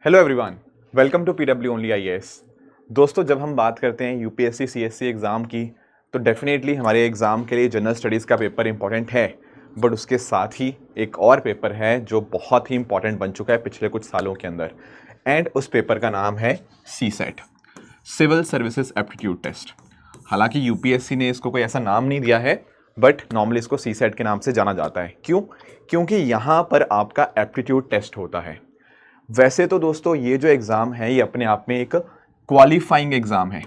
Hello everyone, welcome to PW only IAS. दोस्तों, जब हम बात करते हैं यूपीएससी सीएससी एग्ज़ाम की तो डेफिनेटली हमारे एग्ज़ाम के लिए जनरल स्टडीज़ का पेपर इंपॉर्टेंट है। बट उसके साथ ही एक और पेपर है जो बहुत ही इंपॉर्टेंट बन चुका है पिछले कुछ सालों के अंदर, एंड उस पेपर का नाम है CSAT, civil services aptitude test. हालांकि यूपीएससी ने इसको कोई ऐसा नाम नहीं दिया है, बट नॉर्मली इसको सीसेट के नाम से जाना जाता है। क्यों? क्योंकि यहाँ पर आपका एप्टीट्यूड टेस्ट होता है। वैसे तो दोस्तों ये जो एग्ज़ाम है ये अपने आप में एक क्वालिफाइंग एग्ज़ाम है,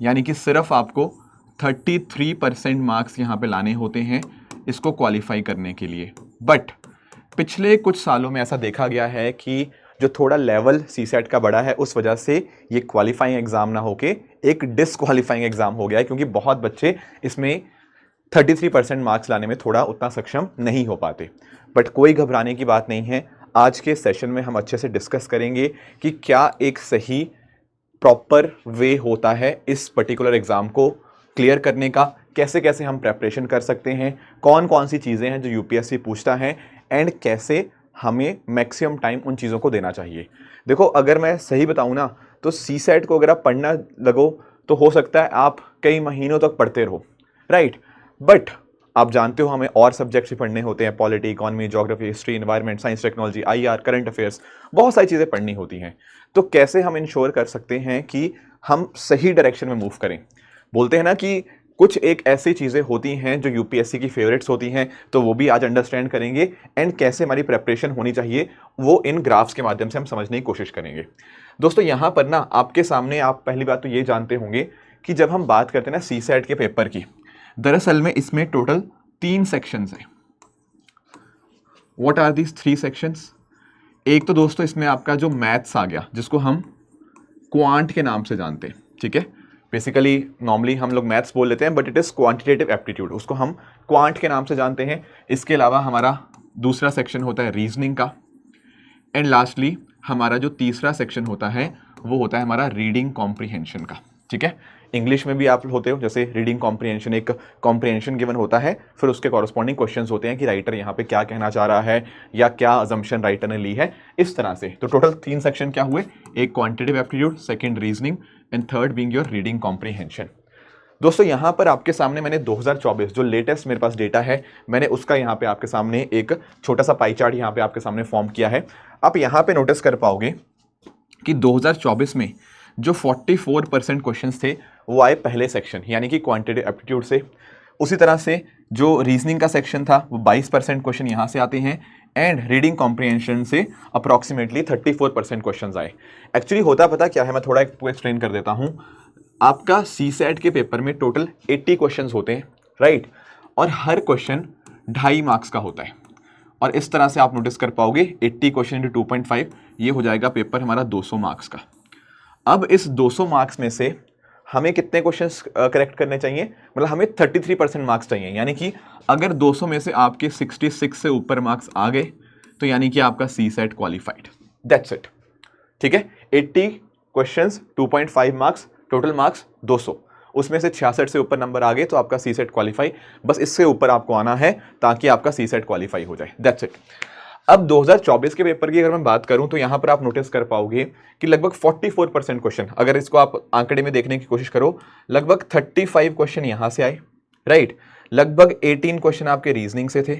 यानी कि सिर्फ आपको 33% मार्क्स यहाँ पे लाने होते हैं इसको क्वालिफाई करने के लिए। बट पिछले कुछ सालों में ऐसा देखा गया है कि जो थोड़ा लेवल सीसेट का बड़ा है उस वजह से ये क्वालिफाइंग एग्ज़ाम ना होके एक डिसक्वालिफाइंग एग्ज़ाम हो गया है, क्योंकि बहुत बच्चे इसमें 33% मार्क्स लाने में थोड़ा उतना सक्षम नहीं हो पाते। बट कोई घबराने की बात नहीं है। आज के सेशन में हम अच्छे से डिस्कस करेंगे कि क्या एक सही प्रॉपर वे होता है इस पर्टिकुलर एग्ज़ाम को क्लियर करने का, कैसे कैसे हम प्रेपरेशन कर सकते हैं, कौन कौन सी चीज़ें हैं जो यूपीएससी पूछता है, एंड कैसे हमें मैक्सिमम टाइम उन चीज़ों को देना चाहिए। देखो, अगर मैं सही बताऊं ना तो सीसेट को अगर आप पढ़ना लगो तो हो सकता है आप कई महीनों तक पढ़ते रहो, राइट। बट आप जानते हो हमें और सब्जेक्ट्स भी पढ़ने होते हैं, polity, economy, geography, history, environment, science, technology, IR, current affairs, बहुत सारी चीज़ें पढ़नी होती हैं। तो कैसे हम इंश्योर कर सकते हैं कि हम सही डायरेक्शन में मूव करें। बोलते हैं ना कि कुछ एक ऐसी चीज़ें होती हैं जो यूपीएससी की फेवरेट्स होती हैं, तो वो भी आज अंडरस्टैंड करेंगे, एंड कैसे हमारी प्रेपरेशन होनी चाहिए वो इन ग्राफ्स के माध्यम से हम समझने की कोशिश करेंगे। दोस्तों, यहाँ पर ना आपके सामने आप पहली बात तो ये जानते होंगे कि जब हम बात करते हैं ना सीसेट के पेपर की, दरअसल में इसमें टोटल 3 सेक्शंस हैं। What are these 3 sections? एक तो दोस्तों इसमें आपका जो मैथ्स आ गया, जिसको हम क्वांट के नाम से जानते हैं, ठीक है। बेसिकली नॉर्मली हम लोग मैथ्स बोल लेते हैं, but it is quantitative aptitude, उसको हम क्वांट के नाम से जानते हैं। इसके अलावा हमारा दूसरा सेक्शन होता है रीजनिंग का, एंड लास्टली हमारा जो तीसरा सेक्शन होता है वो होता है हमारा रीडिंग कॉम्प्रीहेंशन का, ठीक है। इंग्लिश में भी आप होते हो, जैसे रीडिंग कॉम्प्रीहेंशन, एक कॉम्प्रीहेंशन गिवन होता है, फिर उसके कॉरस्पॉन्डिंग क्वेश्चंस होते हैं कि राइटर यहाँ पे क्या कहना चाह रहा है या क्या अजम्पशन राइटर ने ली है, इस तरह से। तो टोटल 3 सेक्शन क्या हुए? एक quantitative aptitude, second reasoning, and third being your reading comprehension. दोस्तों, यहाँ पर आपके सामने मैंने 2024 जो लेटेस्ट मेरे पास डेटा है, मैंने उसका यहाँ पे आपके सामने एक छोटा सा पाई चार्ट यहाँ पे आपके सामने फॉर्म किया है। आप यहाँ पे नोटिस कर पाओगे कि 2024 में जो 44% क्वेश्चंस थे वो आए पहले सेक्शन यानी कि क्वांटिटेटिव एप्टीट्यूड से। उसी तरह से जो रीजनिंग का सेक्शन था वो 22% क्वेश्चन यहाँ से आते हैं, एंड रीडिंग कॉम्प्रीहेंशन से अप्रॉक्सीमेटली 34% क्वेश्चन आए। एक्चुअली होता पता क्या है, मैं थोड़ा आपको एक्सप्लेन कर देता हूँ। आपका सीसेट के पेपर में टोटल 80 क्वेश्चन होते हैं, राइट, और हर क्वेश्चन 2.5 मार्क्स का होता है। और इस तरह से आप नोटिस कर पाओगे 80 क्वेश्चन इंटू 2.5, ये हो जाएगा पेपर हमारा 200 मार्क्स का। अब इस 200 मार्क्स में से हमें कितने क्वेश्चंस करेक्ट करने चाहिए? मतलब हमें 33% मार्क्स चाहिए, यानी कि अगर 200 में से आपके 66 से ऊपर मार्क्स आ गए तो यानी कि आपका सीसेट क्वालिफाइड, दैट्स इट, ठीक है। 80 क्वेश्चंस, 2.5 मार्क्स, टोटल मार्क्स 200, उसमें से 66 से ऊपर नंबर आ गए तो आपका सीसेट क्वालिफाई। बस इससे ऊपर आपको आना है ताकि आपका सीसेट क्वालिफाई हो जाए, दैट्स इट। अब 2024 के पेपर की अगर मैं बात करूं तो यहां पर आप नोटिस कर पाओगे कि लगभग 44% क्वेश्चन, अगर इसको आप आंकड़े में देखने की कोशिश करो, लगभग 35 क्वेश्चन यहां से आए, राइट। लगभग 18 क्वेश्चन आपके रीजनिंग से थे,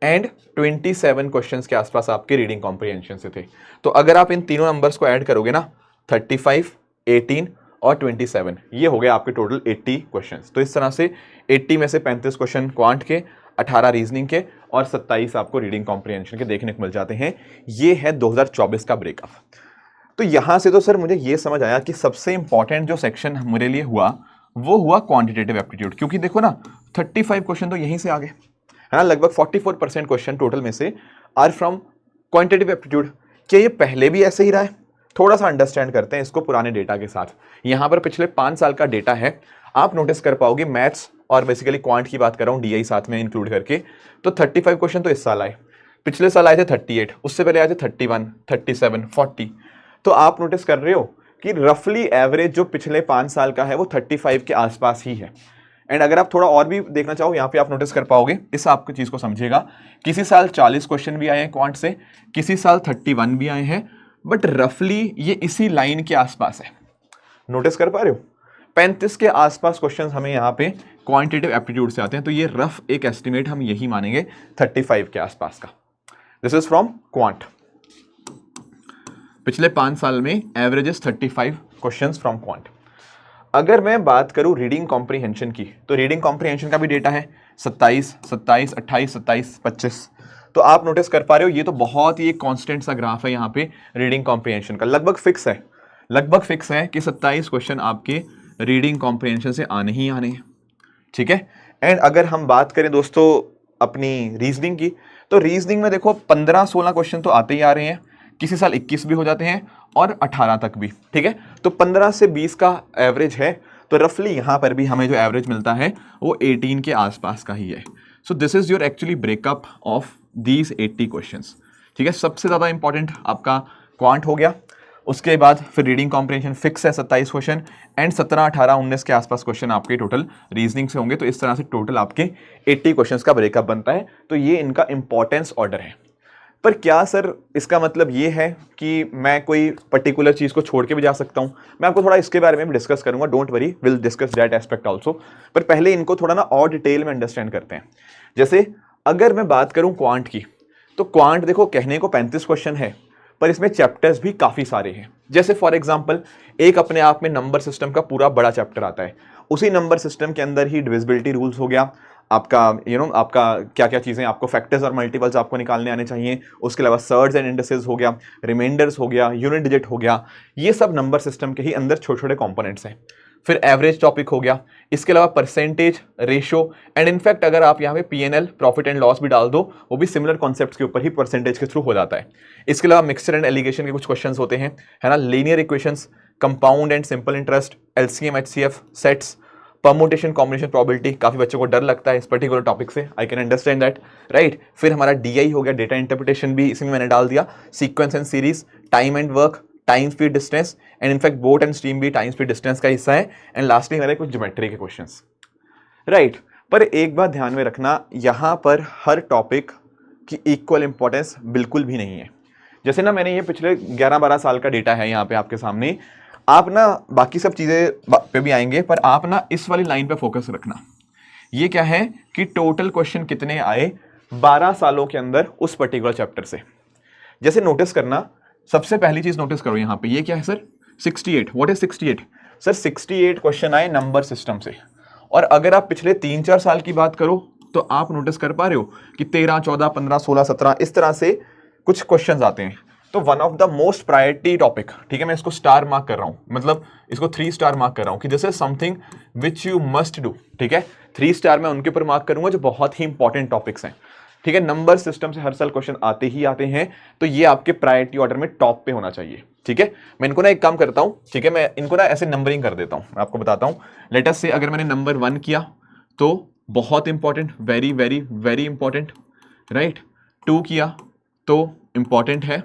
एंड 27 क्वेश्चंस के आसपास आपके रीडिंग कॉम्प्रीहेंशन से थे। तो अगर आप इन तीनों नंबर्स को ऐड करोगे ना, 35, 18 और 27, ये हो गया आपके टोटल 80 क्वेश्चंस। तो इस तरह से 80 में से 35 क्वेश्चन क्वांट के, 18 रीजनिंग के, और 27 आपको रीडिंग कॉम्प्रीहेंशन के देखने को मिल जाते हैं। ये है 2024 का ब्रेकअप। तो यहां से तो सर मुझे ये समझ आया कि सबसे इंपॉर्टेंट जो सेक्शन मेरे लिए हुआ वो हुआ क्वांटिटेटिव एप्टीट्यूड, क्योंकि देखो ना 35 क्वेश्चन तो यहीं से आ गए, है ना। लगभग 44% क्वेश्चन टोटल में से आर फ्रॉम क्वांटिटेटिव एप्टीट्यूड। क्या ये पहले भी ऐसे ही रहा है? थोड़ा सा अंडरस्टैंड करते हैं इसको पुराने डेटा के साथ। यहां पर पिछले 5 साल का डेटा है, आप नोटिस कर पाओगे मैथ्स और बेसिकली क्वांट की बात कर रहा हूं, डीआई साथ में इंक्लूड करके, तो 35 क्वेश्चन तो इस साल आए, पिछले साल आए थे 38, उससे पहले आए थे 31, 37, 40। तो आप नोटिस कर रहे हो कि रफली एवरेज जो पिछले 5 साल का है वो 35 के आसपास ही है। एंड अगर आप थोड़ा और भी देखना चाहो, यहाँ पे आप नोटिस कर पाओगे, इस आपकी चीज को समझिएगा, किसी साल 40 क्वेश्चन भी आए हैं क्वांट से, किसी साल 31 भी आए हैं, बट रफली ये इसी लाइन के आसपास है। नोटिस कर पा रहे हो, 35 के आसपास क्वेश्चन हमें यहाँ पे क्वांटिटेटिव एप्टीट्यूड से आते हैं, तो ये रफ एक एस्टिमेट हम यही मानेंगे 35 के आसपास का। This is from quant. पिछले 5 साल में एवरेजेस 35 क्वेश्चंस फ्रॉम क्वांट। अगर मैं बात करूं रीडिंग कॉम्प्रिहेंशन की, तो रीडिंग कॉम्प्रिहेंशन का भी डेटा है 27, 27, 28, 27, 25। तो आप नोटिस कर पा रहे हो ये तो बहुत ही एक कांस्टेंट सा ग्राफ है यहाँ पे रीडिंग कॉम्प्रिहेंशन का, लगभग फिक्स है कि 27 क्वेश्चन आपके रीडिंग कॉम्प्रिहेंशन से आने ही आने हैं, ठीक है। एंड अगर हम बात करें दोस्तों अपनी रीजनिंग की, तो रीजनिंग में देखो 15-16 क्वेश्चन तो आते ही आ रहे हैं, किसी साल 21 भी हो जाते हैं और 18 तक भी, ठीक है। तो 15 से 20 का एवरेज है, तो रफली यहाँ पर भी हमें जो एवरेज मिलता है वो 18 के आसपास का ही है। So this is your actually breakup of these 80 questions, ठीक है। सबसे ज़्यादा इंपॉर्टेंट आपका क्वांट हो गया, उसके बाद फिर रीडिंग कॉम्प्रिहेंशन फिक्स है 27 क्वेश्चन, एंड 17, 18, 19 के आसपास क्वेश्चन आपके टोटल रीजनिंग से होंगे। तो इस तरह से टोटल आपके 80 क्वेश्चंस का ब्रेकअप बनता है। तो ये इनका इंपॉर्टेंस ऑर्डर है। पर क्या सर इसका मतलब ये है कि मैं कोई पर्टिकुलर चीज़ को छोड़ के भी जा सकता हूँ? मैं आपको थोड़ा इसके बारे में भी डिस्कस करूंगा, don't worry, will discuss that aspect also. पर पहले इनको थोड़ा ना और डिटेल में अंडरस्टैंड करते हैं। जैसे अगर मैं बात करूं क्वांट की, तो क्वांट देखो कहने को 35 क्वेश्चन है, पर इसमें चैप्टर्स भी काफ़ी सारे हैं। जैसे फॉर एग्जाम्पल एक अपने आप में नंबर सिस्टम का पूरा बड़ा चैप्टर आता है, उसी नंबर सिस्टम के अंदर ही डिविजिबिलिटी रूल्स हो गया, आपका आपका क्या क्या चीज़ें, आपको फैक्टर्स और मल्टीपल्स आपको निकालने आने चाहिए, उसके अलावा सर्ड्स एंड इंडिसेस हो गया, रिमाइंडर्स हो गया, यूनिट डिजिट हो गया, ये सब नंबर सिस्टम के ही अंदर छोटे छोटे कॉम्पोनेंट्स हैं। फिर एवरेज टॉपिक हो गया, इसके अलावा परसेंटेज, रेशो, एंड इनफैक्ट अगर आप यहाँ पे पीएनएल, प्रॉफिट एंड लॉस भी डाल दो, वो भी सिमिलर कॉन्सेप्ट्स के ऊपर ही परसेंटेज के थ्रू हो जाता है। इसके अलावा मिक्सचर एंड एलिगेशन के कुछ क्वेश्चंस होते हैं, है ना, linear equations, compound and simple interest, LCM, HCF, sets, permutation, combination, probability. काफी बच्चों को डर लगता है इस पर्टिकुलर टॉपिक से, I can understand that, right. फिर हमारा डीआई हो गया, डेटा इंटरप्रिटेशन भी इसी में मैंने डाल दिया, sequence and series, time and work, time speed distance, and in fact boat and stream भी टाइम स्पीड डिस्टेंस का हिस्सा है। एंड लास्टली हमारे कुछ ज्योमेट्री के क्वेश्चंस, राइट। पर एक बात ध्यान में रखना, यहाँ पर हर टॉपिक की इक्वल इंपॉर्टेंस बिल्कुल भी नहीं है। जैसे ना मैंने ये पिछले 11-12 साल का डेटा है यहाँ पे आपके सामने, आप ना बाकी सब चीज़ें पे भी आएंगे, पर आप ना इस वाली लाइन पे फोकस रखना। ये क्या है कि टोटल क्वेश्चन कितने आए 12 सालों के अंदर उस पर्टिकुलर चैप्टर से। जैसे नोटिस करना, सबसे पहली चीज नोटिस करो यहाँ पे, ये क्या है sir, 68। What is 68? Sir 68 question आए नंबर सिस्टम से। और अगर आप पिछले 3-4 साल की बात करो, तो आप नोटिस कर पा रहे हो कि 13, 14, 15, 16, 17 इस तरह से कुछ क्वेश्चंस आते हैं। तो one of the most priority topic, ठीक है, मैं इसको स्टार मार्क कर रहा हूं, मतलब इसको 3 स्टार मार्क कर रहा हूं कि this is something which you must do, ठीक है। 3 स्टार मैं उनके ऊपर मार्क करूंगा जो बहुत ही इंपॉर्टेंट टॉपिक्स हैं, ठीक है। नंबर सिस्टम से हर साल क्वेश्चन आते ही आते हैं, तो ये आपके प्रायोरिटी ऑर्डर में टॉप पे होना चाहिए, ठीक है। मैं इनको ना एक काम करता हूं, ठीक है, मैं इनको ना ऐसे नंबरिंग कर देता हूं, मैं आपको बताता हूं। लेट अस से अगर मैंने नंबर 1 किया तो बहुत important, very very very important, right. 2 किया तो इंपॉर्टेंट है,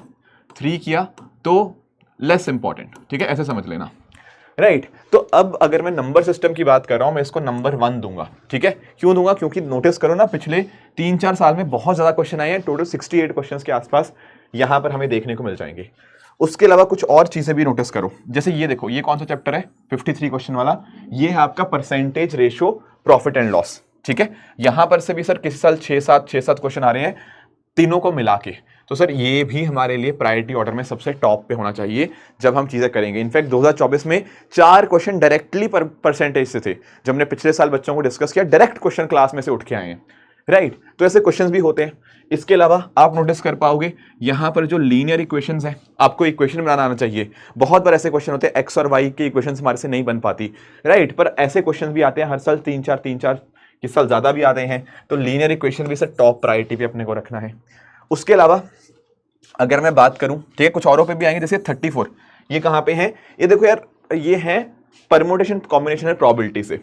3 किया तो लेस इंपॉर्टेंट, ठीक है, ऐसे समझ लेना, राइट। तो अब अगर मैं नंबर सिस्टम की बात कर रहा हूं, मैं इसको नंबर 1 दूंगा, ठीक है। क्यों दूंगा? क्योंकि नोटिस करो ना, पिछले 3-4 साल में बहुत ज्यादा क्वेश्चन आए हैं, टोटल 68 क्वेश्चंस के आसपास यहां पर हमें देखने को मिल जाएंगे। उसके अलावा कुछ और चीजें भी नोटिस करो, जैसे ये देखो, ये कौन सा चैप्टर है, 53 क्वेश्चन वाला, ये है आपका percentage, ratio, profit and loss, ठीक है। यहां पर से भी सर किसी साल 6-7 क्वेश्चन आ रहे हैं तीनों को मिला के। तो सर ये भी हमारे लिए प्रायोरिटी ऑर्डर में सबसे टॉप पे होना चाहिए जब हम चीजें करेंगे। इनफैक्ट 2024 में 4 क्वेश्चन डायरेक्टली परसेंटेज से थे, जब हमने पिछले साल बच्चों को डिस्कस किया, डायरेक्ट क्वेश्चन क्लास में से उठ के आए हैं, राइट। तो ऐसे क्वेश्चंस भी होते हैं। इसके अलावा आप नोटिस कर पाओगे यहाँ पर जो लीनियर इक्वेशंस हैं, आपको इक्वेशन बनाना आना चाहिए। बहुत बार ऐसे क्वेश्चन होते हैं एक्स और वाई की इक्वेशंस हमारे से नहीं बन पाती, राइट। पर ऐसे क्वेश्चन भी आते हैं हर साल, 3-4 इस साल ज्यादा भी आते हैं। तो लीनियर इक्वेशन भी सर टॉप प्रायोरिटी पे अपने को रखना है। उसके अलावा अगर मैं बात करूं, ठीक है, कुछ औरों पे भी आएंगे, जैसे 34, ये कहां पे है? ये देखो यार, ये है परमुटेशन, कॉम्बिनेशन एंड प्रोबेबिलिटी से।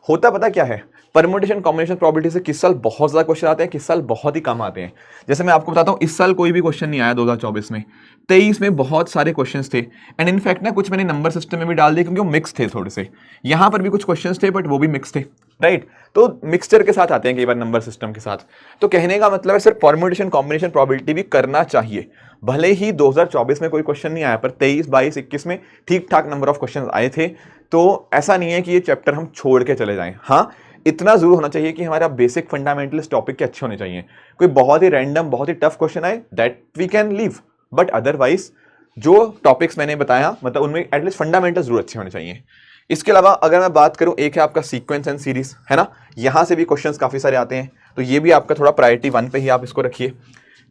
होता पता क्या है, परमुटेशन, कॉम्बिनेशन, प्रोबेबिलिटी से किस साल बहुत ज्यादा क्वेश्चन आते हैं, किस साल बहुत ही कम आते हैं। जैसे मैं आपको बताता हूं, इस साल कोई भी क्वेश्चन नहीं आया 2024 में। 23 में बहुत सारे क्वेश्चंस थे, एंड इनफैक्ट ना कुछ मैंने नंबर सिस्टम में भी डाल दिए क्योंकि वो मिक्स थे थोड़े से। यहां पर भी कुछ क्वेश्चंस थे बट वो भी मिक्स थे, राइट तो मिक्सचर के साथ आते हैं कई बार नंबर सिस्टम के साथ। तो कहने का मतलब है सिर्फ परम्यूटेशन कॉम्बिनेशन प्रोबेबिलिटी भी करना चाहिए। भले ही 2024 में कोई क्वेश्चन नहीं आया पर 23, 22, 21 में ठीक ठाक नंबर ऑफ क्वेश्चन आए थे। तो ऐसा नहीं है कि ये चैप्टर हम छोड़ के चले जाएं। हाँ, इतना जरूर होना चाहिए कि हमारा बेसिक फंडामेंटल्स टॉपिक के अच्छे होने चाहिए। कोई बहुत ही रैंडम बहुत ही टफ क्वेश्चन आए that we can leave, but otherwise जो टॉपिक्स मैंने बताया मतलब उनमें एटलीस्ट फंडामेंटल जरूर अच्छे होने चाहिए। इसके अलावा अगर मैं बात करूं, एक है आपका सीक्वेंस एंड सीरीज, है ना, यहां से भी क्वेश्चंस काफी सारे आते हैं, तो ये भी आपका थोड़ा प्रायोरिटी 1 पे ही आप इसको रखिए,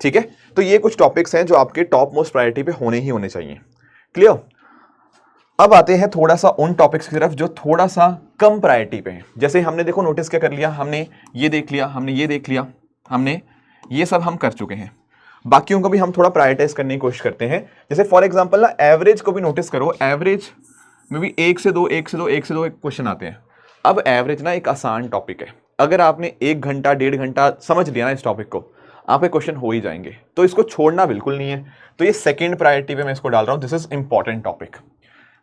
ठीक है। तो ये कुछ टॉपिक्स हैं जो आपके टॉप मोस्ट प्रायोरिटी पे होने ही होने चाहिए। क्लियर। अब आते हैं थोड़ा सा उन टॉपिक्स की तरफ जो थोड़ा सा कम प्रायोरिटी पे हैं। जैसे हमने देखो नोटिस क्या कर लिया, हमने ये देख लिया, हमने ये देख लिया, हमने ये सब हम कर चुके हैं। बाकियों को भी हम थोड़ा प्रायोरिटाइज करने की कोशिश करते हैं। जैसे फॉर एग्जांपल ना एवरेज को भी नोटिस करो, एवरेज में भी 1 से 2 क्वेश्चन आते हैं। अब एवरेज ना एक आसान टॉपिक है, अगर आपने 1 घंटा 1.5 घंटा समझ लिया ना इस टॉपिक को, आपके क्वेश्चन हो ही जाएंगे। तो इसको छोड़ना बिल्कुल नहीं है। तो ये सेकंड प्रायोरिटी पे मैं इसको डाल रहा हूं, this is important topic.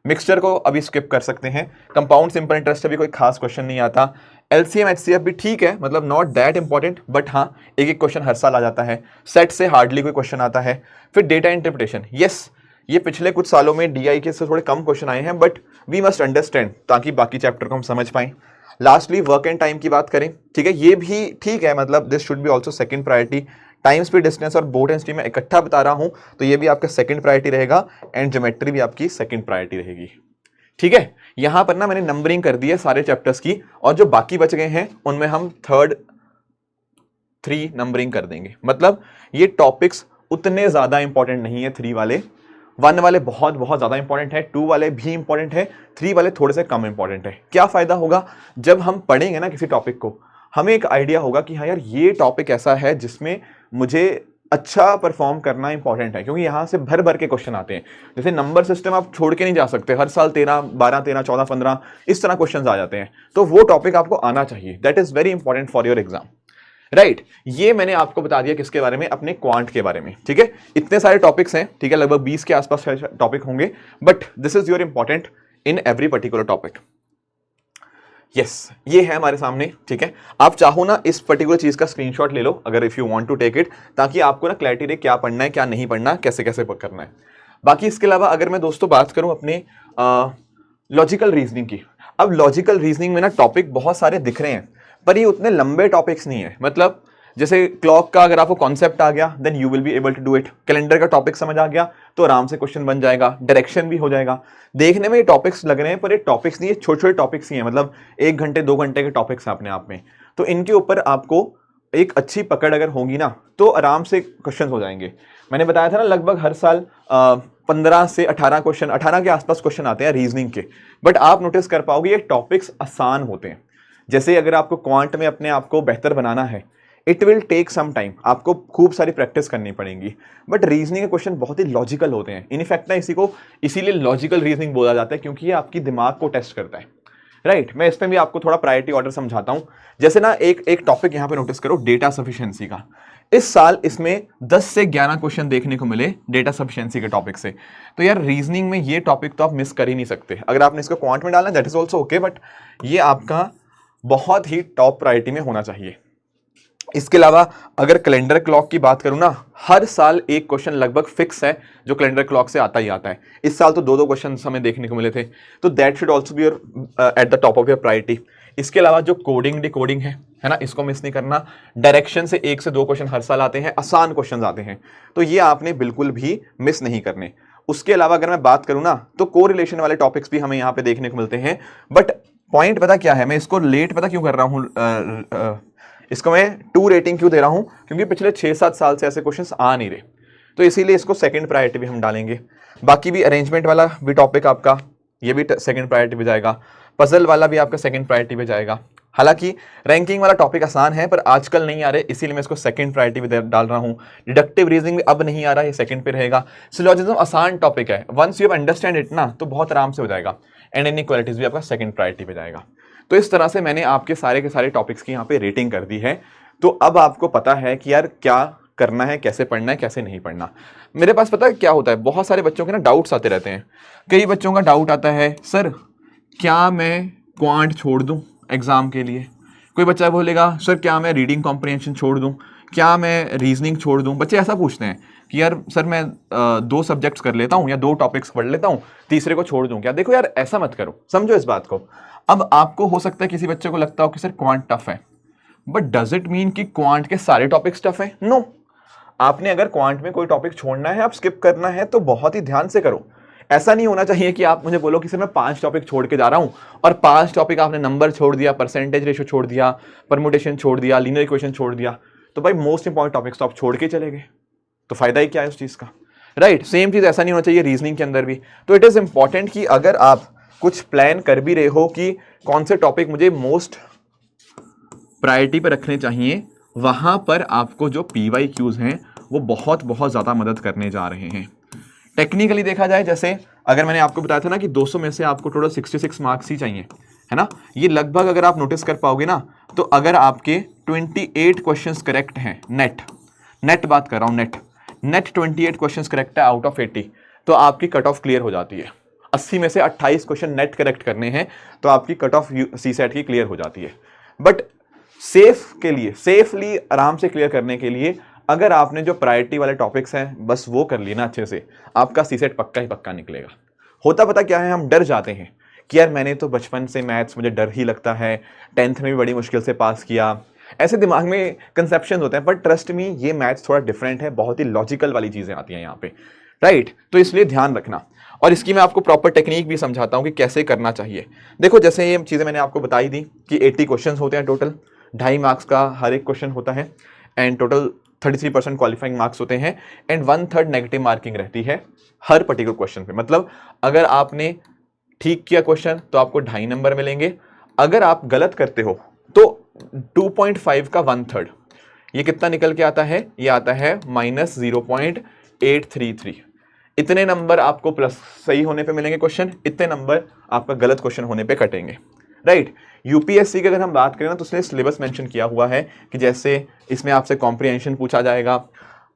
Mixture को अभी स्किप कर सकते हैं। कंपाउंड सिंपल इंटरेस्ट अभी कोई खास क्वेश्चन नहीं आता। एलसीएम एचसीएफ भी ठीक है, मतलब नॉट दैट इंपॉर्टेंट, बट हाँ एक एक क्वेश्चन हर साल आ जाता है। सेट से हार्डली कोई क्वेश्चन आता है। फिर डेटा इंटरप्रिटेशन, यस ये पिछले कुछ सालों में डीआई के से थोड़े कम क्वेश्चन आए हैं, बट वी मस्ट अंडरस्टैंड ताकि बाकी चैप्टर को हम समझ पाएं। लास्टली वर्क एंड टाइम की बात करें, ठीक है, ये भी ठीक है, मतलब this should be also second priority. Time speed distance और बोट एंड स्ट्रीम में इकट्ठा बता रहा हूं, तो ये भी आपका सेकंड प्रायोरिटी रहेगा एंड ज्योमेट्री भी आपकी सेकंड प्रायोरिटी रहेगी, ठीक है। यहां पर ना मैंने नंबरिंग कर दी है सारे चैप्टर्स की, और जो बाकी बच गए हैं उनमें हम 3 नंबरिंग कर देंगे। मतलब ये टॉपिक्स उतने ज्यादा इंपॉर्टेंट नहीं है, 3 वाले, 1 वाले बहुत बहुत ज्यादा इंपॉर्टेंट है, 2 वाले भी इंपॉर्टेंट है, 3 वाले थोड़े से कम इंपॉर्टेंट है। क्या फायदा होगा, जब हम पढ़ेंगे ना किसी टॉपिक को, हमें एक आइडिया होगा कि हाँ यार ये टॉपिक ऐसा है जिसमें मुझे अच्छा परफॉर्म करना इंपॉर्टेंट है, क्योंकि यहां से भर भर के क्वेश्चन आते हैं। जैसे नंबर सिस्टम आप छोड़ के नहीं जा सकते, हर साल 13, 12, 13, 14, 15 इस तरह क्वेश्चन आ जाते हैं, तो वो टॉपिक आपको आना चाहिए। That is very important for your exam, right. ये मैंने आपको बता दिया किसके बारे में, अपने क्वांट के बारे में, ठीक है। इतने सारे टॉपिक्स हैं, ठीक है, लगभग 20 के आसपास टॉपिक होंगे, but this is your important in every particular topic. Yes, ये है हमारे सामने, ठीक है। आप चाहो ना इस पर्टिकुलर चीज का स्क्रीनशॉट ले लो अगर if you want to take it, ताकि आपको ना क्लैरिटी रहे क्या पढ़ना है क्या नहीं पढ़ना, कैसे कैसे करना है। बाकी इसके अलावा अगर मैं दोस्तों बात करूं अपने लॉजिकल रीजनिंग की, अब लॉजिकल रीजनिंग में ना टॉपिक बहुत सारे दिख रहे हैं, पर ये उतने लंबे टॉपिक्स नहीं है। मतलब जैसे क्लॉक का अगर आपको कॉन्सेप्ट आ गया then you will be able to do it, calendar का टॉपिक समझ आ गया तो आराम से क्वेश्चन बन जाएगा, डायरेक्शन भी हो जाएगा। देखने में ये टॉपिक्स लग रहे हैं पर ये टॉपिक्स नहीं है, छोटे छोटे टॉपिक्स ही हैं, मतलब 1 घंटे 2 घंटे के टॉपिक्स हैं अपने आप में। तो इनके ऊपर आपको एक अच्छी पकड़ अगर होगी ना तो आराम से क्वेश्चन हो जाएंगे। मैंने बताया था ना लगभग हर साल 15 से 18 क्वेश्चन, 18 के आसपास क्वेश्चन आते हैं रीजनिंग के, बट आप नोटिस कर पाओगे ये टॉपिक्स आसान होते हैं। जैसे अगर आपको क्वांट में अपने आप को बेहतर बनाना है, it will take some time, आपको खूब सारी प्रैक्टिस करनी पड़ेगी, बट रीजनिंग के क्वेश्चन बहुत ही लॉजिकल होते हैं। इनफैक्ट ना इसीलिए लॉजिकल रीजनिंग बोला जाता है, क्योंकि ये आपकी दिमाग को टेस्ट करता है, राइट। मैं इसमें भी आपको थोड़ा प्रायोरिटी ऑर्डर समझाता हूं। जैसे ना एक टॉपिक यहां पे नोटिस करो, डेटा सफिशिएंसी का। इस साल इसमें 10 से 11 क्वेश्चन देखने को मिले डेटा सफिशिएंसी के टॉपिक से। तो यार रीजनिंग में ये टॉपिक तो आप मिस कर ही नहीं सकते। अगर आपने इसको क्वांट में डालना that is also okay, but ये आपका बहुत ही टॉप प्रायोरिटी में होना चाहिए। इसके अलावा अगर कैलेंडर क्लॉक की बात करूं ना, हर साल एक क्वेश्चन लगभग फिक्स है जो कैलेंडर क्लॉक से आता ही आता है। इस साल तो 2-2 क्वेश्चन हमें देखने को मिले थे, तो that should also be your at the top of your priority. इसके अलावा जो कोडिंग डिकोडिंग है ना, इसको मिस नहीं करना। डायरेक्शन से 1 से 2 क्वेश्चन हर साल आते हैं, आसान क्वेश्चन आते हैं, तो ये आपने बिल्कुल भी मिस नहीं करने। उसके अलावा अगर मैं बात करूं ना तो कोरिलेशन वाले टॉपिक्स भी हमें यहाँ पे देखने को मिलते हैं, बट पॉइंट पता क्या है, मैं इसको लेट पता क्यों कर रहा हूं, इसको मैं 2 रेटिंग क्यों दे रहा हूं, क्योंकि पिछले 6-7 साल से ऐसे क्वेश्चंस आ नहीं रहे, तो इसीलिए इसको सेकंड प्रायोरिटी भी हम डालेंगे। बाकी भी अरेंजमेंट वाला भी टॉपिक आपका, ये भी सेकंड प्रायोरिटी पे जाएगा। पजल वाला भी आपका सेकंड प्रायोरिटी पे जाएगा। हालांकि रैंकिंग वाला टॉपिक आसान है पर आजकल नहीं आ रहे, इसीलिए मैं इसको सेकंड प्रायोरिटी पे डाल रहा हूं। डिडक्टिव रीजनिंग भी अब नहीं आ रहा, ये सेकंड पे रहेगा। सिलोजिज्म आसान टॉपिक है, वंस यू अंडरस्टैंड इट ना तो बहुत आराम से हो जाएगा। एंड इनइक्वालिटीज भी आपका सेकंड प्रायोरिटी पे जाएगा। तो इस तरह से मैंने आपके सारे के सारे टॉपिक्स की यहाँ पे रेटिंग कर दी है। तो अब आपको पता है कि यार क्या करना है, कैसे पढ़ना है, कैसे नहीं पढ़ना। मेरे पास पता है क्या होता है, बहुत सारे बच्चों के ना डाउट्स आते रहते हैं। कई बच्चों का डाउट आता है, सर क्या मैं क्वांट छोड़ दूं एग्जाम के लिए, कोई बच्चा बोलेगा सर क्या मैं रीडिंग कॉम्प्रिहेंशन छोड़ दूं, क्या मैं रीजनिंग छोड़ दूं। बच्चे ऐसा पूछते हैं कि यार सर मैं 2 सब्जेक्ट्स कर लेता हूं या 2 टॉपिक्स पढ़ लेता हूं, तीसरे को छोड़ दूं क्या। देखो यार ऐसा मत करो, समझो इस बात को। अब आपको हो सकता है किसी बच्चे को लगता हो कि सर क्वांट टफ है, बट डज इट मीन कि क्वांट के सारे टॉपिक्स टफ है? नो। आपने अगर क्वांट में कोई टॉपिक छोड़ना है, आप स्किप करना है, तो बहुत ही ध्यान से करो। ऐसा नहीं होना चाहिए कि आप मुझे बोलो कि सर मैं 5 टॉपिक छोड़ के जा रहा हूं और 5 टॉपिक आपने नंबर छोड़ दिया, परसेंटेज रेशियो छोड़ दिया, परमुटेशन छोड़ दिया, लीनियर इक्वेशन छोड़ दिया, तो भाई मोस्ट इंपॉर्टेंट टॉपिक्स तो आप छोड़ के चले गए, तो फायदा ही क्या है उस चीज का, राइट। सेम चीज ऐसा नहीं होना चाहिए रीजनिंग के अंदर भी। तो इट इज इंपॉर्टेंट कि अगर आप कुछ प्लान कर भी रहे हो कि कौन से टॉपिक मुझे मोस्ट प्रायोरिटी पर रखने चाहिए, वहां पर आपको जो PYQs हैं वो बहुत बहुत ज्यादा मदद करने जा रहे हैं। टेक्निकली देखा जाए, जैसे अगर मैंने आपको बताया था ना कि 200 में से आपको टोटल 66 मार्क्स ही चाहिए, है ना, ये लगभग अगर आप नोटिस कर पाओगे ना, तो अगर आपके 28 क्वेश्चंस करेक्ट हैं, नेट बात कर रहा हूं, नेट 28 क्वेश्चंस करेक्ट है आउट ऑफ 80, तो आपकी कट ऑफ क्लियर हो जाती है। 80 में से 28 क्वेश्चन नेट करेक्ट करने हैं तो आपकी कट ऑफ CSAT की क्लियर हो जाती है। बट सेफ के लिए, सेफली आराम से क्लियर करने के लिए, अगर आपने जो प्रायोरिटी वाले टॉपिक्स हैं बस वो कर लेना अच्छे से, आपका CSAT पक्का ही पक्का निकलेगा। होता पता क्या है, हम डर जाते हैं कि यार मैंने तो बचपन से मैथ्स मुझे डर ही लगता है, 10th में भी बड़ी मुश्किल से पास किया, ऐसे दिमाग में कंसेप्शन होते हैं। पर ट्रस्ट मी, ये मैथ्स थोड़ा डिफरेंट है, बहुत ही लॉजिकल वाली चीजें आती हैं यहाँ पे, राइट। तो इसलिए ध्यान रखना, और इसकी मैं आपको प्रॉपर टेक्निक भी समझाता हूँ कि कैसे करना चाहिए। देखो जैसे ये चीज़ें मैंने आपको बताई दी कि 80 क्वेश्चन होते हैं टोटल, 2.5 मार्क्स का हर एक क्वेश्चन होता है, एंड टोटल 33% क्वालिफाइंग मार्क्स होते हैं, एंड 1/3 नेगेटिव मार्किंग रहती है हर पर्टिकुलर क्वेश्चन पे। मतलब अगर आपने ठीक किया क्वेश्चन तो आपको 2.5 नंबर मिलेंगे, अगर आप गलत करते हो तो 2.5 का 1/3, ये कितना निकल के आता है, ये आता है -0.833। इतने नंबर आपको प्लस सही होने पे मिलेंगे क्वेश्चन, इतने नंबर आपका गलत क्वेश्चन होने पे कटेंगे, राइट। यूपीएससी की अगर हम बात करें ना, तो उसने सिलेबस मेंशन किया हुआ है कि जैसे इसमें आपसे कॉम्प्रिहेंशन पूछा जाएगा,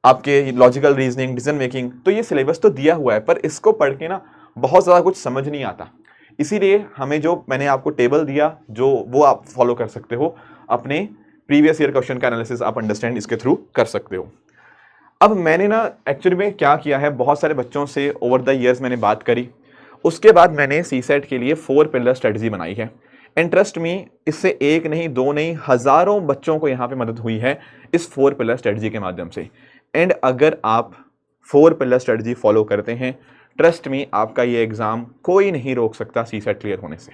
आपके लॉजिकल रीजनिंग, डिसीजन मेकिंग, तो ये सिलेबस तो दिया हुआ है, पर इसको पढ़ के ना बहुत ज़्यादा कुछ समझ नहीं आता। इसीलिए हमें जो मैंने आपको टेबल दिया, जो वो आप फॉलो कर सकते हो, अपने प्रीवियस ईयर क्वेश्चन का एनालिसिस आप अंडरस्टैंड इसके थ्रू कर सकते हो। अब मैंने ना एक्चुअली में क्या किया है, बहुत सारे बच्चों से ओवर द ईयर्स मैंने बात करी, उसके बाद मैंने CSAT के लिए 4 पिलर स्ट्रेटजी बनाई है। एंड ट्रस्ट मी, इससे एक नहीं, दो नहीं, हज़ारों बच्चों को यहाँ पे मदद हुई है इस 4 पिलर स्ट्रेटजी के माध्यम से। एंड अगर आप 4 पिलर स्ट्रेटजी फॉलो करते हैं, ट्रस्ट मी, आपका ये एग्जाम कोई नहीं रोक सकता CSAT क्लियर होने से,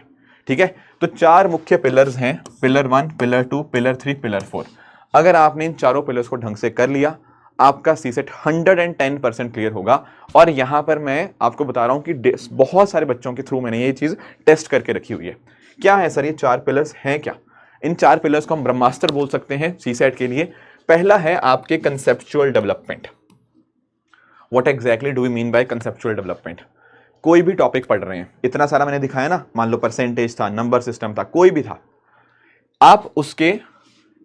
ठीक है। तो 4 मुख्य पिलर्स हैं, पिलर 1, पिलर 2, पिलर 3, पिलर 4। अगर आपने इन चारों पिलर्स को ढंग से कर लिया, आपका CSAT 110% क्लियर होगा। और यहां पर मैं आपको बता रहा हूं कि बहुत सारे बच्चों के थ्रू मैंने ये चीज टेस्ट करके रखी हुई है। क्या है सर ये 4 पिलर्स हैं क्या? इन 4 पिलर्स को हम ब्रह्मास्त्र बोल सकते हैं CSAT के लिए। पहला है आपके conceptual development. What exactly do we mean by conceptual development? कोई भी टॉपिक पढ़ रहे हैं, इतना सारा मैंने दिखाया ना, मान लो परसेंटेज था, नंबर सिस्टम था, कोई भी था, आप उसके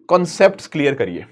कॉन्सेप्ट्स क्लियर करिए।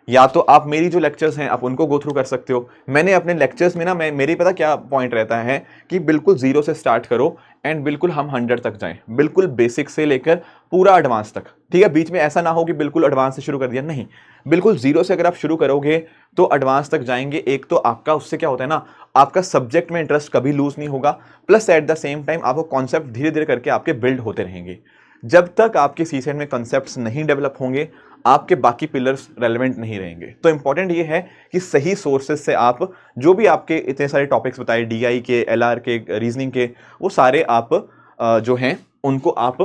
या तो आप मेरी जो लेक्चर्स हैं आप उनको गो थ्रू कर सकते हो। मैंने अपने लेक्चर्स में ना, मेरी पता क्या पॉइंट रहता है कि बिल्कुल 0 से स्टार्ट करो एंड बिल्कुल हम 100 तक जाएं, बिल्कुल बेसिक से लेकर पूरा एडवांस तक, ठीक है। बीच में ऐसा ना हो कि बिल्कुल एडवांस से शुरू कर दिया, नहीं, बिल्कुल 0 से अगर आप शुरू करोगे तो एडवांस तक जाएंगे। एक तो आपका उससे क्या होता है ना, आपका सब्जेक्ट में इंटरेस्ट कभी लूज नहीं होगा, plus at the same time आपको कॉन्सेप्ट धीरे धीरे करके आपके बिल्ड होते रहेंगे। जब तक आपके CSAT में कॉन्सेप्ट्स नहीं डेवलप होंगे, आपके बाकी पिलर्स रेलेवेंट नहीं रहेंगे। तो इंपॉर्टेंट ये है कि सही सोर्सेज से आप जो भी आपके इतने सारे टॉपिक्स बताए, DI के, LR के, रीजनिंग के, वो सारे आप जो हैं उनको आप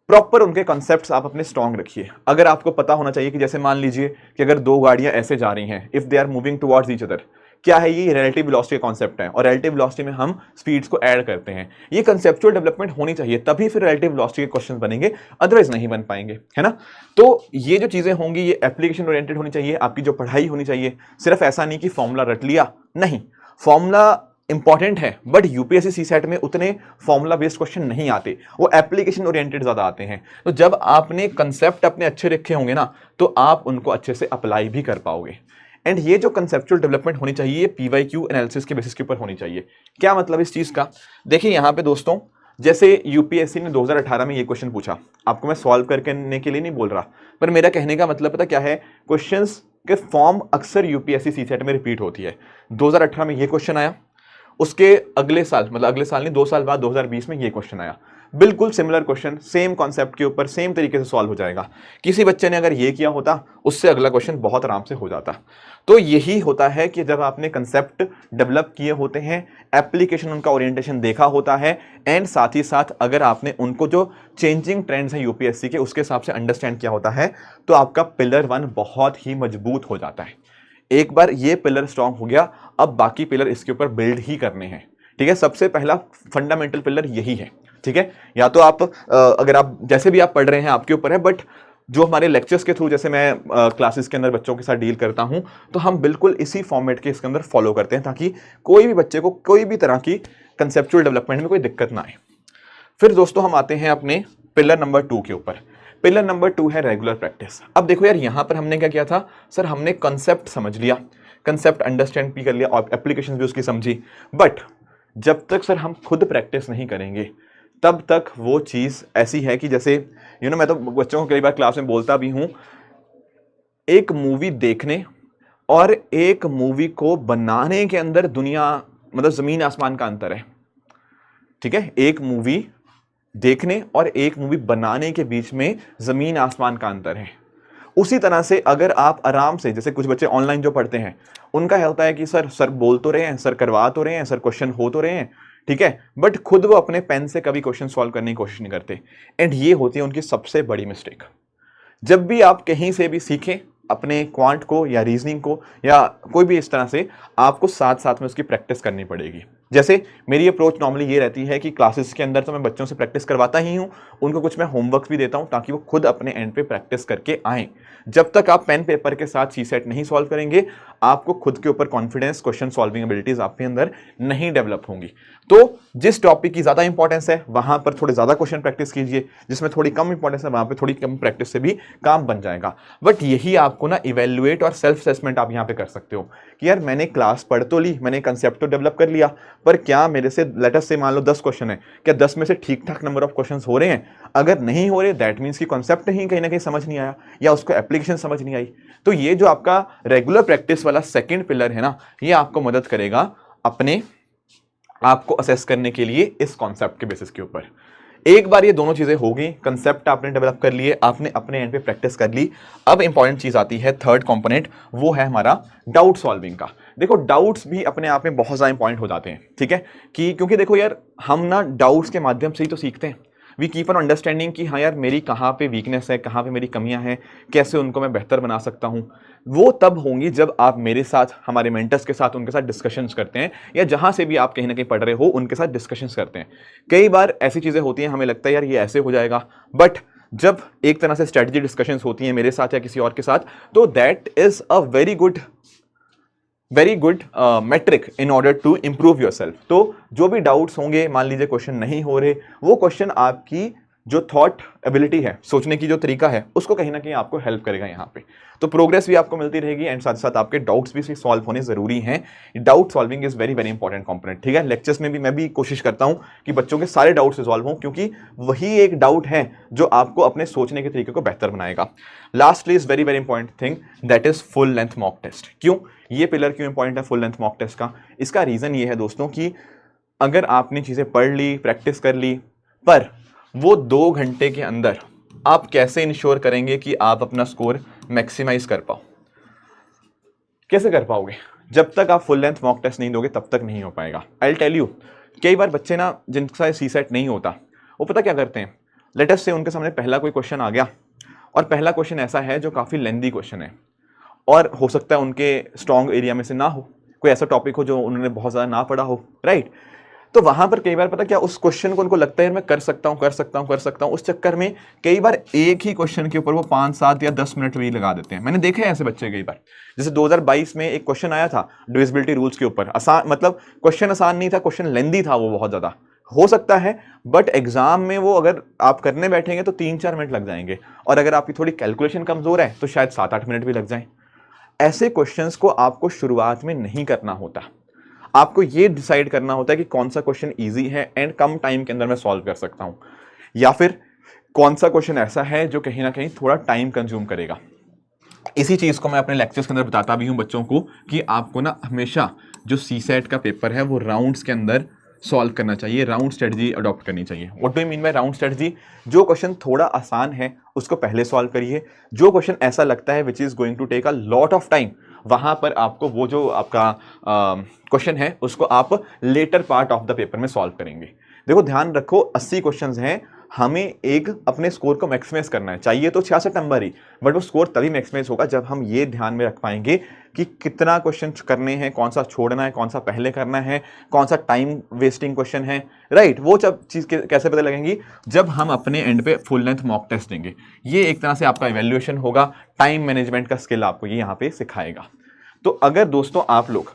प्रॉपर उनके कॉन्सेप्ट्स आप अपने स्ट्रॉन्ग रखिए। अगर आपको पता होना चाहिए कि जैसे मान लीजिए कि अगर 2 गाड़ियां ऐसे जा रही हैं, if they are moving towards each other, क्या है ये रिलेटिव वेलोसिटी का कॉन्सेप्ट है, और रिलेटिव वेलोसिटी में हम स्पीड्स को ऐड करते हैं। ये कंसेप्चुअल डेवलपमेंट होनी चाहिए, तभी फिर रिलेटिव वेलोसिटी के क्वेश्चंस बनेंगे, अदरवाइज नहीं बन पाएंगे, है ना। तो ये जो चीजें होंगी ये एप्लीकेशन ओरिएंटेड होनी चाहिए, आपकी जो पढ़ाई होनी चाहिए। सिर्फ ऐसा नहीं कि फॉर्मूला रट लिया, नहीं, फॉर्मूला इंपॉर्टेंट है, बट यूपीएससी CSAT में उतने फॉर्मूला बेस्ड क्वेश्चन नहीं आते, वो एप्लीकेशन ओरिएंटेड ज्यादा आते हैं। तो जब आपने कंसेप्ट अपने अच्छे रखे होंगे ना, तो आप उनको अच्छे से अप्लाई भी कर पाओगे। एंड ये जो कंसेप्चुअल डेवलपमेंट होनी चाहिए, ये PYQ एनालिसिस के बेसिस के ऊपर होनी चाहिए। क्या मतलब इस चीज का? देखिए यहाँ पे दोस्तों, जैसे यूपीएससी ने 2018 में ये क्वेश्चन पूछा, आपको मैं सॉल्व करने के लिए नहीं बोल रहा, पर मेरा कहने का मतलब पता क्या है, क्वेश्चंस के फॉर्म अक्सर यूपीएससी सीसेट में रिपीट होती है। 2018 में ये क्वेश्चन आया, उसके अगले साल, मतलब अगले साल नहीं 2 साल बाद 2020 में ये क्वेश्चन आया, बिल्कुल सिमिलर क्वेश्चन, सेम कॉन्सेप्ट के ऊपर सेम तरीके से सॉल्व हो जाएगा। किसी बच्चे ने अगर ये किया होता, उससे अगला क्वेश्चन बहुत आराम से हो जाता। तो यही होता है कि जब आपने कंसेप्ट डेवलप किए होते हैं, एप्लीकेशन उनका ओरिएंटेशन देखा होता है, एंड साथ ही साथ अगर आपने उनको जो चेंजिंग ट्रेंड्स हैं यूपीएससी के उसके हिसाब से अंडरस्टैंड किया होता है, तो आपका पिलर 1 बहुत ही मजबूत हो जाता है। एक बार ये पिलर स्ट्रांग हो गया, अब बाकी पिलर इसके ऊपर बिल्ड ही करने हैं। ठीक है, सबसे पहला फंडामेंटल पिलर यही है। ठीक है, या तो आप अगर आप जैसे भी आप पढ़ रहे हैं आपके ऊपर है, बट जो हमारे लेक्चर्स के थ्रू जैसे मैं क्लासेस के अंदर बच्चों के साथ डील करता हूं, तो हम बिल्कुल इसी फॉर्मेट के इसके अंदर फॉलो करते हैं, ताकि कोई भी बच्चे को कोई भी तरह की कंसेप्चुअल डेवलपमेंट में कोई दिक्कत ना आए। फिर दोस्तों हम आते हैं अपने पिलर नंबर 2 के ऊपर। पिलर नंबर 2 है रेगुलर प्रैक्टिस। अब देखो यार, यहां पर हमने क्या किया था सर, हमने कंसेप्ट समझ लिया, कंसेप्ट अंडरस्टैंड भी कर लिया और एप्लीकेशन भी उसकी समझी, बट जब तक सर हम खुद प्रैक्टिस नहीं करेंगे तब तक वो चीज ऐसी है कि जैसे मैं तो बच्चों को कई बार क्लास में बोलता भी हूं, एक मूवी देखने और एक मूवी को बनाने के अंदर दुनिया, मतलब जमीन आसमान का अंतर है। ठीक है, एक मूवी देखने और एक मूवी बनाने के बीच में जमीन आसमान का अंतर है। उसी तरह से अगर आप आराम से, जैसे कुछ बच्चे ऑनलाइन जो पढ़ते हैं, उनका होता है कि सर बोल तो रहे हैं, सर करवा तो रहे हैं, सर क्वेश्चन हो तो रहे हैं, ठीक है, बट खुद वो अपने पेन से कभी क्वेश्चन सॉल्व करने की कोशिश नहीं करते, एंड ये होती है उनकी सबसे बड़ी मिस्टेक। जब भी आप कहीं से भी सीखें अपने क्वांट को या रीजनिंग को या कोई भी इस तरह से, आपको साथ साथ में उसकी प्रैक्टिस करनी पड़ेगी। जैसे मेरी अप्रोच नॉर्मली ये रहती है कि क्लासेस के अंदर तो मैं बच्चों से प्रैक्टिस करवाता ही हूं, उनको कुछ मैं होमवर्क भी देता हूं ताकि वो खुद अपने एंड पे प्रैक्टिस करके आएं। जब तक आप पेन पेपर के साथ सीसेट नहीं सॉल्व करेंगे, आपको खुद के ऊपर कॉन्फिडेंस, क्वेश्चन सॉल्विंग एबिलिटीज आपके अंदर नहीं डेवलप होंगी। तो जिस टॉपिक की ज्यादा इंपॉर्टेंस है वहां पर थोड़े ज्यादा क्वेश्चन प्रैक्टिस कीजिए, जिसमें थोड़ी कम इंपॉर्टेंस है वहां पर थोड़ी कम प्रैक्टिस से भी काम बन जाएगा। बट यही आपको ना इवेल्युएट और सेल्फ असेसमेंट आप यहां पे कर सकते हो कि यार मैंने क्लास पढ़ तो ली, मैंने कंसेप्ट तो डेवलप कर लिया, पर क्या मेरे से, लेट अस से मान लो 10 क्वेश्चन है, क्या 10 में से ठीक ठाक नंबर ऑफ क्वेश्चंस हो रहे हैं? अगर नहीं हो रहे, दैट मींस कि कॉन्सेप्ट ही कहीं ना कहीं समझ नहीं आया या उसको एप्लीकेशन समझ नहीं आई। तो ये जो आपका रेगुलर प्रैक्टिस वाला सेकंड पिलर है ना, ये आपको मदद करेगा अपने आपको असेस करने के लिए इस कॉन्सेप्ट के बेसिस के ऊपर। एक बार ये दोनों चीजें हो गई, कंसेप्ट आपने डेवलप कर लिए, आपने अपने एंड पे प्रैक्टिस कर ली, अब इंपॉर्टेंट चीज आती है थर्ड कंपोनेंट, वो है हमारा डाउट सॉल्विंग का। देखो डाउट्स भी अपने आप में बहुत ज्यादा इंपॉर्टेंट हो जाते हैं। ठीक है, कि क्योंकि देखो यार, हम ना डाउट्स के माध्यम से ही तो सीखते हैं। वी कीप ऑन अंडरस्टैंडिंग कि हाँ यार, मेरी कहाँ पे वीकनेस है, कहाँ पे मेरी कमियां हैं, कैसे उनको मैं बेहतर बना सकता हूँ। वो तब होंगी जब आप मेरे साथ, हमारे मेंटर्स के साथ, उनके साथ डिस्कशंस करते हैं, या जहां से भी आप कहीं ना कहीं पढ़ रहे हो उनके साथ डिस्कशंस करते हैं। कई बार ऐसी चीजें होती हैं, हमें लगता है यार ये ऐसे हो जाएगा, बट जब एक तरह से स्ट्रेटजी डिस्कशंस होती हैं मेरे साथ या किसी और के साथ, तो that is a very good metric in order to improve yourself. तो जो भी डाउट्स होंगे, मान लीजिए क्वेश्चन नहीं हो रहे, वो क्वेश्चन आपकी जो थॉट एबिलिटी है, सोचने की जो तरीका है, उसको कहीं ना कहीं आपको हेल्प करेगा यहाँ पे। तो प्रोग्रेस भी आपको मिलती रहेगी एंड साथ साथ आपके डाउट्स भी सॉल्व होने जरूरी हैं। Doubt solving is very very important component. ठीक है, लेक्चर्स में भी मैं भी कोशिश करता हूं कि बच्चों के सारे डाउट्स रिजॉल्व हों, क्योंकि वही एक डाउट है जो आपको अपने सोचने के तरीके को बेहतर बनाएगा। Lastly is very very important thing, that is full length mock test. क्यों ये पिलर क्यों इंपॉर्टेंट है फुल लेंथ मॉक टेस्ट का? इसका रीजन ये है दोस्तों कि अगर आपने चीजें पढ़ ली, प्रैक्टिस कर ली, पर वो 2 घंटे के अंदर आप कैसे इंश्योर करेंगे कि आप अपना स्कोर मैक्सिमाइज कर पाओ? कैसे कर पाओगे? जब तक आप फुल लेंथ मॉक टेस्ट नहीं दोगे तब तक नहीं हो पाएगा। आई विल टेल यू, कई बार बच्चे ना जिनका सी सेट नहीं होता, वो पता क्या करते हैं, लेट अस से उनके सामने पहला कोई क्वेश्चन आ गया, और पहला क्वेश्चन ऐसा है जो काफी लेंदी क्वेश्चन है, और हो सकता है उनके स्ट्रॉन्ग एरिया में से ना हो, कोई ऐसा टॉपिक हो जो उन्होंने बहुत ज्यादा ना पढ़ा हो, राइट? तो वहां पर कई बार पता क्या, उस क्वेश्चन को उनको लगता है मैं कर सकता हूं, उस चक्कर में कई बार एक ही क्वेश्चन के ऊपर वो 5, 7 या 10 मिनट भी लगा देते हैं। मैंने देखे हैं ऐसे बच्चे कई बार। जैसे 2022 में एक क्वेश्चन आया था डिविजिबिलिटी रूल्स के ऊपर, आसान, मतलब क्वेश्चन आसान नहीं था, क्वेश्चन लेंदी था वो बहुत ज्यादा, हो सकता है, बट एग्जाम में वो अगर आप करने बैठेंगे तो 3-4 मिनट लग जाएंगे, और अगर आपकी थोड़ी कैलकुलेशन कमजोर है तो शायद 7-8 मिनट भी लग जाए। ऐसे क्वेश्चंस को आपको शुरुआत में नहीं करना होता, आपको ये डिसाइड करना होता है कि कौन सा क्वेश्चन ईजी है एंड कम टाइम के अंदर मैं सॉल्व कर सकता हूं, या फिर कौन सा क्वेश्चन ऐसा है जो कहीं ना कहीं थोड़ा टाइम कंज्यूम करेगा। इसी चीज को मैं अपने लेक्चर्स के अंदर बताता भी हूं बच्चों को कि आपको ना हमेशा जो सीसेट का पेपर है वो राउंड्स के अंदर सॉल्व करना चाहिए, राउंड स्ट्रेटजी अडॉप्ट करनी चाहिए। What do you mean by round strategy? जो क्वेश्चन थोड़ा आसान है उसको पहले सॉल्व करिए, जो क्वेश्चन ऐसा लगता है which is going to take a lot of time, वहां पर आपको वो जो आपका क्वेश्चन है उसको आप later part of the paper में सॉल्व करेंगे। देखो ध्यान रखो 80 क्वेश्चंस हैं, हमें एक अपने स्कोर को मैक्सिमाइज करना है, चाहिए तो 66 नंबर ही, बट वो स्कोर तभी मैक्सिमाइज होगा जब हम ये ध्यान में रख पाएंगे कि कितना क्वेश्चन करने हैं, कौन सा छोड़ना है, कौन सा पहले करना है, कौन सा टाइम वेस्टिंग क्वेश्चन है, राइट। वो सब चीज़ कैसे पता लगेंगी? जब हम अपने एंड पे फुल लेंथ मॉक टेस्ट देंगे। ये एक तरह से आपका इवैल्यूएशन होगा, टाइम मैनेजमेंट का स्किल आपको ये यहाँ पे सिखाएगा। तो अगर दोस्तों आप लोग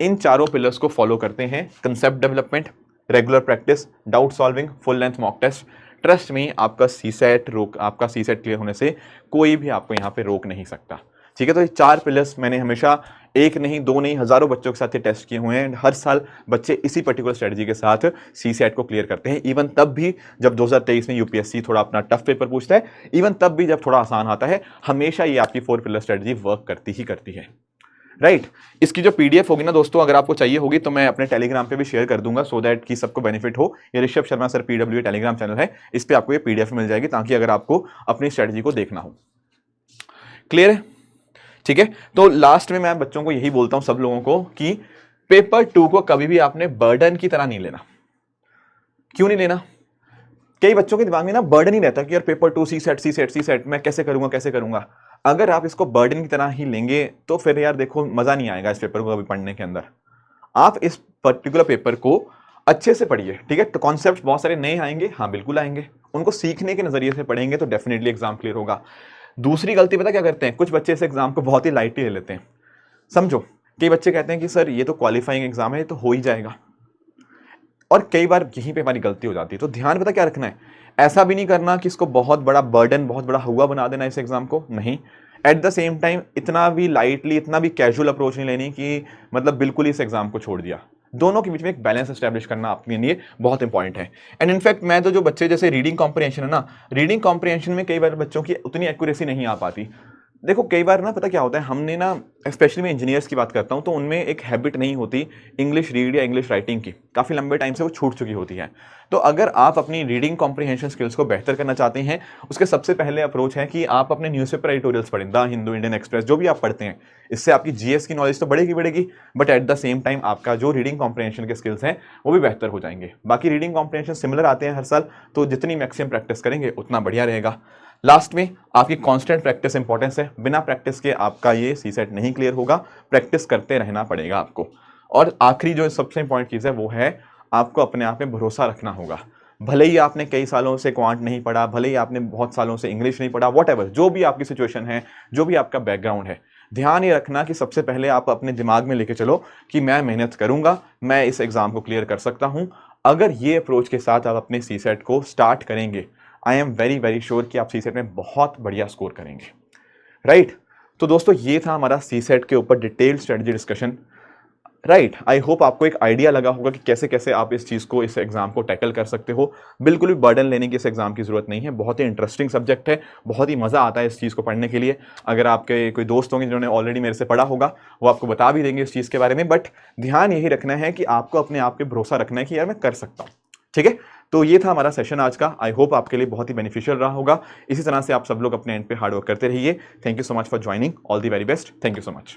इन चारों पिलर्स को फॉलो करते हैं, concept development, regular practice, doubt solving, full length mock test, trust में आपका सीसेट क्लियर होने से कोई भी आपको यहाँ पे रोक नहीं सकता। ठीक है, तो ये 4 पिलर्स मैंने हमेशा एक नहीं, 2 नहीं, हजारों बच्चों के साथ ये टेस्ट किए हुए हैं। हर साल बच्चे इसी पर्टिकुलर स्ट्रेटजी के साथ सीसेट को क्लियर करते हैं। इवन तब भी जब 2023 में यूपीएससी थोड़ा अपना टफ पेपर पूछता है, इवन तब भी जब थोड़ा आसान आता है, हमेशा ये आपकी 4 पिलर स्ट्रेटजी वर्क करती ही करती है, राइट। इसकी जो पीडीएफ होगी ना दोस्तों, अगर आपको चाहिए होगी तो मैं अपने टेलीग्राम पे भी शेयर कर दूंगा, सो दैट कि सबको बेनिफिट हो। ये Rishabh Sharma sir PW Telegram channel है, इस पे आपको ये पीडीएफ मिल जाएगी, ताकि अगर आपको अपनी स्ट्रेटजी को देखना हो। क्लियर है? ठीक है, तो लास्ट में मैं बच्चों को यही बोलता हूं सब लोगों को कि पेपर 2 को कभी भी आपने बर्डन की तरह नहीं लेना। क्यों नहीं लेना? कई बच्चों के दिमाग में ना बर्डन ही रहता है कि यार पेपर 2 सीसेट मैं कैसे करूंगा। अगर आप इसको बर्डन की तरह ही लेंगे तो फिर यार देखो मजा नहीं आएगा इस पेपर को कभी पढ़ने के अंदर। आप इस पर्टिकुलर पेपर को अच्छे से पढ़िए, ठीक है। तो कॉन्सेप्ट बहुत सारे नए आएंगे, हाँ बिल्कुल आएंगे, उनको सीखने के नजरिए से पढ़ेंगे तो डेफिनेटली एग्जाम क्लियर होगा। दूसरी गलती पता क्या करते हैं? कुछ बच्चे इस एग्जाम को बहुत ही लाइटली ले लेते हैं। समझो, कई बच्चे कहते हैं कि सर ये तो क्वालिफाइंग एग्जाम है, ये तो हो ही जाएगा, और कई बार यहीं पे हमारी गलती हो जाती है। तो ध्यान पता क्या रखना है, ऐसा भी नहीं करना कि इसको बहुत बड़ा बर्डन, बहुत बड़ा हुआ बना देना इस एग्जाम को, नहीं। एट द सेम टाइम इतना भी लाइटली, इतना भी कैजुअल अप्रोच नहीं लेनी कि मतलब बिल्कुल इस एग्जाम को छोड़ दिया। दोनों के बीच में एक बैलेंस एस्टैब्लिश करना आपके लिए बहुत इंपॉर्टेंट है। एंड इनफैक्ट मैं तो जो बच्चे जैसे रीडिंग कॉम्प्रिहेंशन है ना, रीडिंग कॉम्प्रिहेंशन में कई बार बच्चों की उतनी एक्यूरेसी नहीं आ पाती। देखो कई बार ना पता क्या होता है, हमने ना स्पेशली मैं इंजीनियर्स की बात करता हूँ, तो उनमें एक हैबिट नहीं होती इंग्लिश रीड या इंग्लिश राइटिंग की, काफ़ी लंबे टाइम से वो छूट चुकी होती है। तो अगर आप अपनी रीडिंग कॉम्प्रिहेंशन स्किल्स को बेहतर करना चाहते हैं, उसके सबसे पहले अप्रोच है कि आप अपने न्यूज़पेपर एडिटोरियल्स पढ़ें, द हिंदू, इंडियन एक्सप्रेस, जो भी आप पढ़ते हैं। इससे आपकी जीएस की नॉलेज तो बढ़ेगी, but at the same time आपका जो रीडिंग कॉम्प्रिहेंशन के स्किल्स हैं वो भी बेहतर हो जाएंगे। बाकी रीडिंग कॉम्प्रिहेंशन सिमिलर आते हैं हर साल, तो जितनी मैक्सिमम प्रैक्टिस करेंगे उतना बढ़िया रहेगा। लास्ट में आपकी कांस्टेंट प्रैक्टिस इंपॉर्टेंस है, बिना प्रैक्टिस के आपका ये सीसेट नहीं क्लियर होगा, प्रैक्टिस करते रहना पड़ेगा आपको। और आखिरी जो सबसे इंपॉर्टेंट चीज़ है वो है आपको अपने आप में भरोसा रखना होगा। भले ही आपने कई सालों से क्वांट नहीं पढ़ा, भले ही आपने बहुत सालों से इंग्लिश नहीं पढ़ा, वॉटएवर जो भी आपकी सिचुएशन है, जो भी आपका बैकग्राउंड है, ध्यान ये रखना कि सबसे पहले आप अपने दिमाग में लेके चलो कि मैं मेहनत करूंगा, मैं इस एग्जाम को क्लियर कर सकता हूं। अगर ये अप्रोच के साथ आप अपने सीसेट को स्टार्ट करेंगे, आई एम वेरी श्योर कि आप सीसेट में बहुत बढ़िया स्कोर करेंगे, राइट। तो दोस्तों ये था हमारा सीसेट के ऊपर detailed strategy discussion, right. I hope आपको एक आइडिया लगा होगा कि कैसे कैसे आप इस चीज़ को, इस एग्जाम को टैकल कर सकते हो। बिल्कुल भी बर्डन लेने की इस एग्जाम की जरूरत नहीं है, बहुत ही इंटरेस्टिंग सब्जेक्ट है, बहुत ही मज़ा आता है इस चीज़ को पढ़ने के लिए। अगर आपके कोई दोस्त होंगे जिन्होंने ऑलरेडी मेरे से पढ़ा होगा, वो आपको बता भी देंगे इस चीज़ के बारे में, बट ध्यान यही रखना है कि आपको अपने आप पे भरोसा रखना है कि यार मैं कर सकता हूँ, ठीक है। तो ये था हमारा सेशन आज का, आई होप आपके लिए बहुत ही बेनिफिशियल रहा होगा। इसी तरह से आप सब लोग अपने एंड पे हार्ड वर्क करते रहिए। Thank you so much for joining, all the very best, thank you so much.